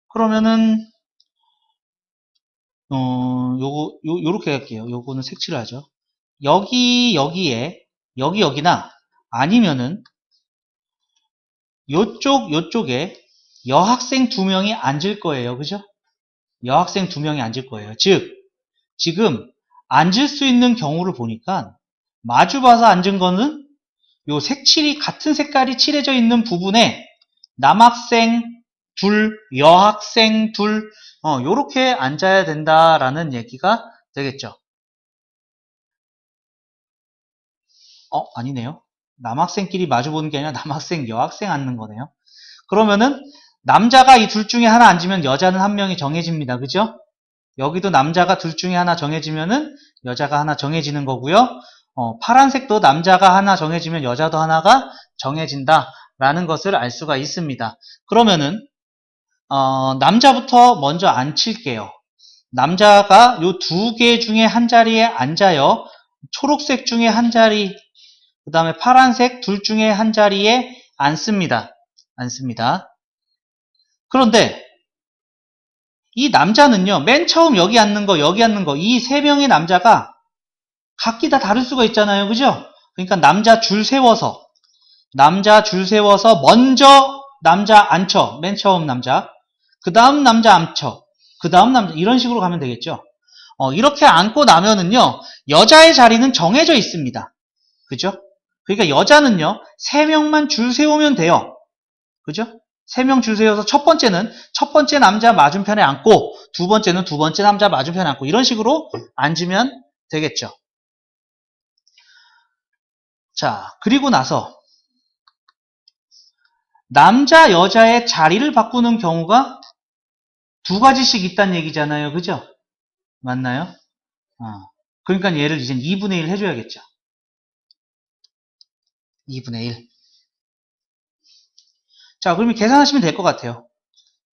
S1: 그러면은 요렇게 할게요. 요거는 색칠을 하죠. 여기나 아니면은 요쪽에 여학생 2명이 앉을 거예요. 그죠? 여학생 2명이 앉을 거예요. 즉, 지금 앉을 수 있는 경우를 보니까 마주봐서 앉은 거는 요 색칠이 같은 색깔이 칠해져 있는 부분에 남학생 둘, 여학생 둘, 요렇게 앉아야 된다라는 얘기가 되겠죠. 아니네요. 남학생끼리 마주보는 게 아니라 남학생, 여학생 앉는 거네요. 그러면은 남자가 이 둘 중에 하나 앉으면 여자는 1명이 정해집니다. 그죠? 여기도 남자가 둘 중에 하나 정해지면은 여자가 하나 정해지는 거고요. 파란색도 남자가 하나 정해지면 여자도 하나가 정해진다라는 것을 알 수가 있습니다. 그러면은 남자부터 먼저 앉힐게요. 남자가 요 2개 중에 한 자리에 앉아요. 초록색 중에 한 자리, 그 다음에 파란색 둘 중에 한 자리에 앉습니다. 그런데 이 남자는요, 맨 처음 여기 앉는 거, 이 3명의 남자가 각기 다 다를 수가 있잖아요. 그죠? 그러니까 남자 줄 세워서 먼저 남자 앉혀. 맨 처음 남자. 그 다음 남자 앉혀. 그 다음 남자. 이런 식으로 가면 되겠죠. 이렇게 앉고 나면은요, 여자의 자리는 정해져 있습니다. 그죠? 그러니까 여자는요, 3명만 줄 세우면 돼요. 그죠? 3명 줄 세워서 첫 번째 남자 맞은편에 앉고, 두 번째는 두 번째 남자 맞은편에 앉고, 이런 식으로 앉으면 되겠죠. 자, 그리고 나서, 남자, 여자의 자리를 바꾸는 경우가 2가지씩 있다는 얘기잖아요. 그죠? 맞나요? 그러니까 얘를 이제 2분의 1 해줘야겠죠. 2분의 1. 자, 그러면 계산하시면 될 것 같아요.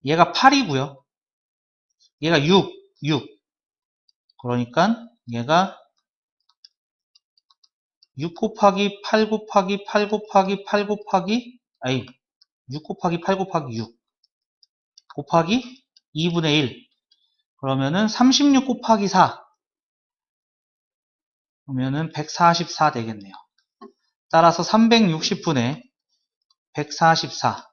S1: 얘가 8이고요. 얘가 6. 그러니까 얘가 6 곱하기 8 곱하기 8 곱하기 8 곱하기 6 곱하기 8 곱하기 6 곱하기 2분의 1. 그러면은 36 곱하기 4. 그러면은 144 되겠네요. 따라서 360분의 144.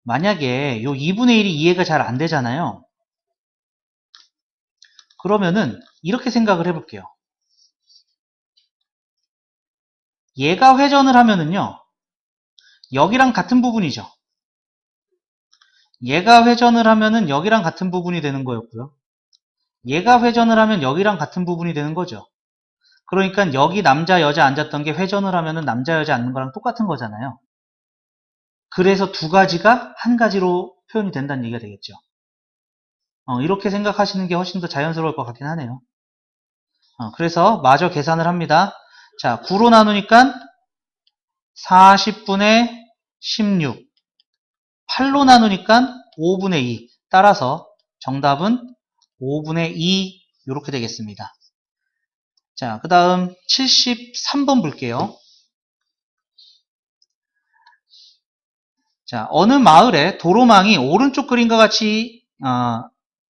S1: 만약에 요 2분의 1이 이해가 잘 안 되잖아요. 그러면은 이렇게 생각을 해볼게요. 얘가 회전을 하면은요, 여기랑 같은 부분이죠. 얘가 회전을 하면은 여기랑 같은 부분이 되는 거였고요. 얘가 회전을 하면 여기랑 같은 부분이 되는 거죠. 그러니까 여기 남자 여자 앉았던 게 회전을 하면은 남자 여자 앉는 거랑 똑같은 거잖아요. 그래서 2가지가 한 가지로 표현이 된다는 얘기가 되겠죠. 이렇게 생각하시는 게 훨씬 더 자연스러울 것 같긴 하네요. 그래서 마저 계산을 합니다. 자, 9로 나누니까 40분의 16. 8로 나누니까 5분의 2. 따라서 정답은 5분의 2 이렇게 되겠습니다. 자, 그 다음 73번 볼게요. 자, 어느 마을에 도로망이 오른쪽 그림과 같이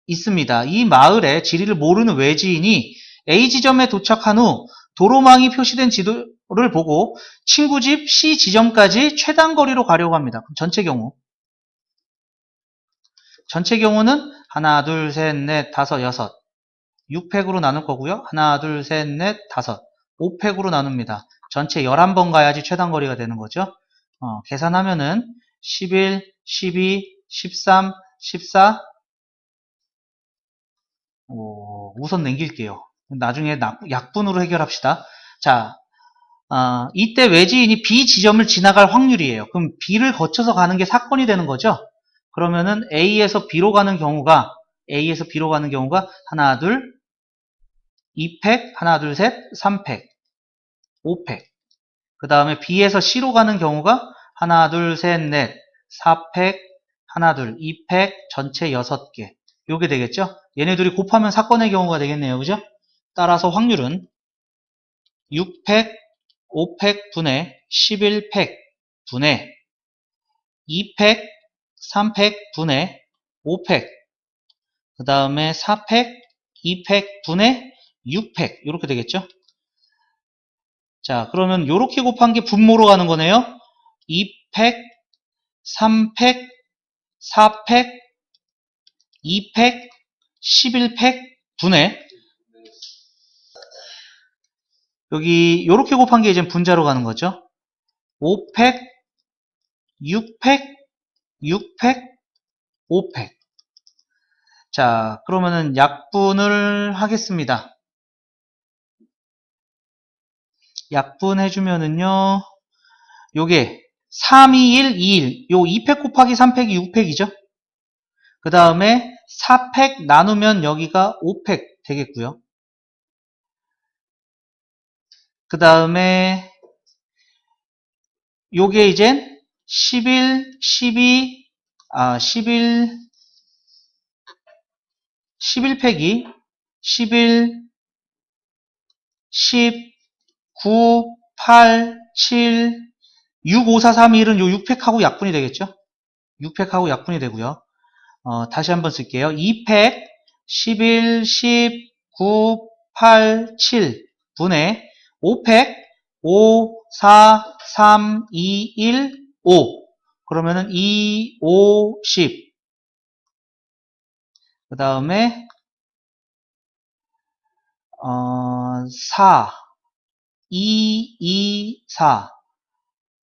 S1: 있습니다. 이 마을의 지리를 모르는 외지인이 A 지점에 도착한 후 도로망이 표시된 지도를 보고 친구 집 C 지점까지 최단 거리로 가려고 합니다. 그럼 전체 경우는 하나, 둘, 셋, 넷, 다섯, 여섯. 6팩으로 나눌 거고요. 하나, 둘, 셋, 넷, 다섯. 5팩으로 나눕니다. 전체 11번 가야지 최단 거리가 되는 거죠. 계산하면은 11, 12, 13, 14. 우선 남길게요. 나중에 약분으로 해결합시다. 자, 이때 외지인이 B 지점을 지나갈 확률이에요. 그럼 B를 거쳐서 가는 게 사건이 되는 거죠. 그러면은 A에서 B로 가는 경우가 하나, 둘, 2팩, 하나, 둘, 셋, 3팩, 5팩. 그 다음에 B에서 C로 가는 경우가 하나, 둘, 셋, 넷, 4팩, 하나, 둘, 2팩, 전체 6개. 요게 되겠죠? 얘네들이 곱하면 사건의 경우가 되겠네요. 그죠? 따라서 확률은 6팩, 5팩 분의 11팩 분의 2팩, 3팩 분의 5팩, 그 다음에 4팩, 2팩 분의 6팩 이렇게 되겠죠? 자, 그러면 요렇게 곱한 게 분모로 가는 거네요. 2팩, 3팩, 4팩, 2팩, 11팩 분의 여기 요렇게 곱한 게 이제 분자로 가는 거죠. 5팩, 6팩, 6팩, 5팩. 자, 그러면은 약분을 하겠습니다. 약분해주면은요, 요게 3, 2, 1, 2, 1. 요 2팩 곱하기 3팩이 6팩이죠. 그 다음에 4팩 나누면 여기가 5팩 되겠고요. 그 다음에 요게 이젠 11, 12, 11팩이 11, 10, 9, 8, 7, 6, 5, 4, 3, 1은 요 6팩하고 약분이 되겠죠? 6팩하고 약분이 되고요. 다시 한번 쓸게요. 2팩 11, 10, 9, 8, 7 분의 5팩 5, 4, 3, 2, 1, 5. 그러면은 2, 5, 10. 그 다음에 4, 2, 2, 4,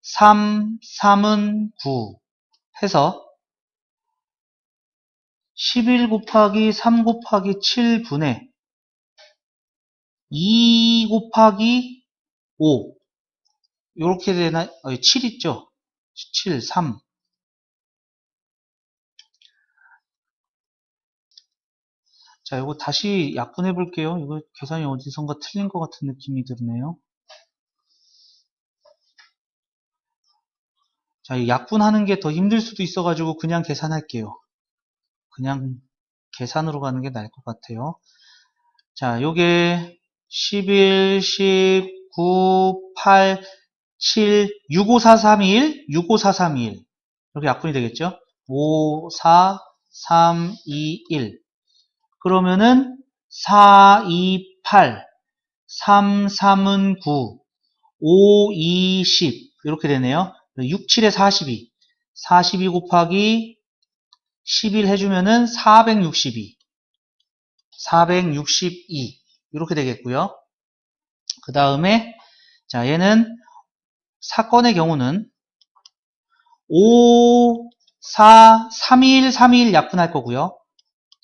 S1: 3, 3은 9 해서 11 곱하기 3 곱하기 7분의 2 곱하기 5 요렇게 되나? 7 있죠? 7, 3. 자, 이거 다시 약분해 볼게요. 이거 계산이 어디선가 틀린 것 같은 느낌이 드네요. 자, 이 약분하는 게 더 힘들 수도 있어가지고 그냥 계산할게요. 그냥 계산으로 가는 게 나을 것 같아요. 자, 요게 11, 10, 9, 8, 7, 6, 5, 4, 3, 1, 6, 5, 4, 3, 1. 이렇게 약분이 되겠죠? 5, 4, 3, 2, 1. 그러면은 4, 2, 8, 3, 3은 9, 5, 2, 10. 이렇게 되네요. 6, 7에 42. 42 곱하기 11 해주면은 462. 462. 이렇게 되겠고요. 그 다음에 자, 얘는 사건의 경우는 5, 4, 3일, 3일 약분할 거고요.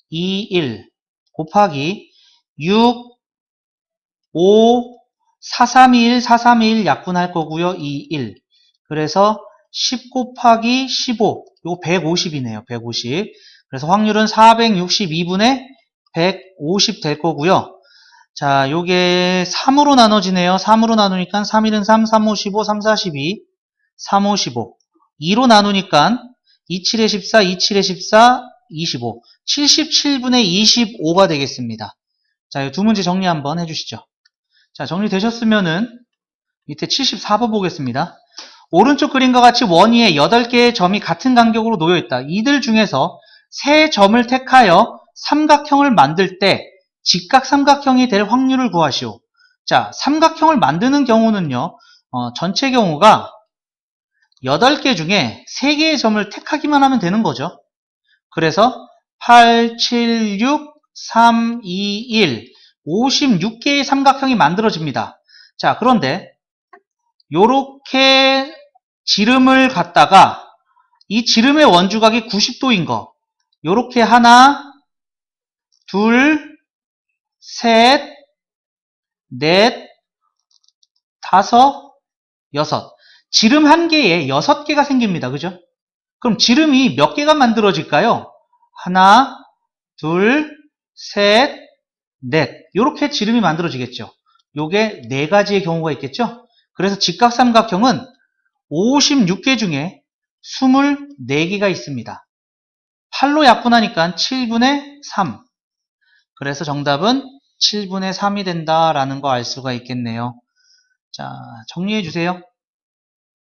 S1: 2, 1 곱하기 6, 5, 4, 3, 1, 4, 3, 1 약분할 거고요. 2, 1 그래서 10 곱하기 15 이거 150이네요. 150 그래서 확률은 462분의 150 될 거고요. 자, 요게 3으로 나눠지네요. 3으로 나누니까 3, 1은 3, 3, 5, 15, 3, 4, 12 3, 5, 15 2로 나누니까 2, 7에 14, 2, 7에 14, 25 77분의 25가 되겠습니다. 자, 이 두 문제 정리 한번 해주시죠. 자, 정리되셨으면은 밑에 74번 보겠습니다. 오른쪽 그림과 같이 원위에 8개의 점이 같은 간격으로 놓여있다. 이들 중에서 세 점을 택하여 삼각형을 만들 때 직각 삼각형이 될 확률을 구하시오. 자, 삼각형을 만드는 경우는요. 전체 경우가 8개 중에 3개의 점을 택하기만 하면 되는 거죠. 그래서 8, 7, 6, 3, 2, 1 56개의 삼각형이 만들어집니다. 자, 그런데 요렇게 지름을 갖다가 이 지름의 원주각이 90도인 거 요렇게 하나, 둘, 셋, 넷, 다섯, 여섯 지름 한 개에 6개가 생깁니다. 그죠? 그럼 지름이 몇 개가 만들어질까요? 하나, 둘, 셋, 넷 이렇게 지름이 만들어지겠죠. 요게 4가지의 경우가 있겠죠. 그래서 직각삼각형은 56개 중에 24개가 있습니다. 8로 약분하니까 7분의 3 그래서 정답은 7분의 3이 된다라는 거 알 수가 있겠네요. 자, 정리해 주세요.